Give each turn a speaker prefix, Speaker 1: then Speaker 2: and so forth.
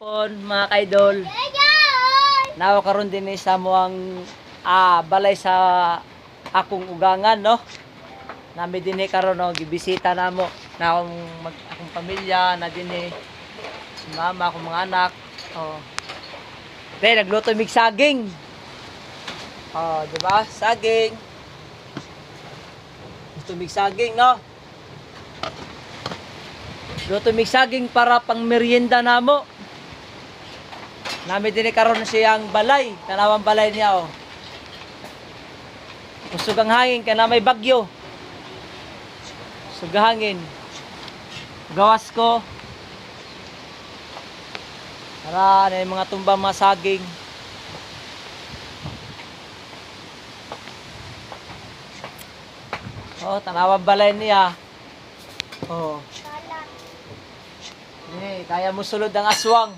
Speaker 1: Pon mga kaidol. Nawa karon din sa muang balay sa akong ugangan no. Nami dinhi karon no gibisita namo na akong pamilya na dinhi si mama akong mga anak. Oh. Then nagluto mig saging. Oh, di ba? Saging. Gusto mig saging no. Luto mig saging para pang merienda namo. Nami din karon siyang balay, kanawang balay niya oh. Usog ang hangin kana may bagyo. Usog ang hangin. Gawas ko. Para na yung mga tumbang mga saging. Oh, tanawang balay niya. Oh. Kaya mo sulod ang aswang.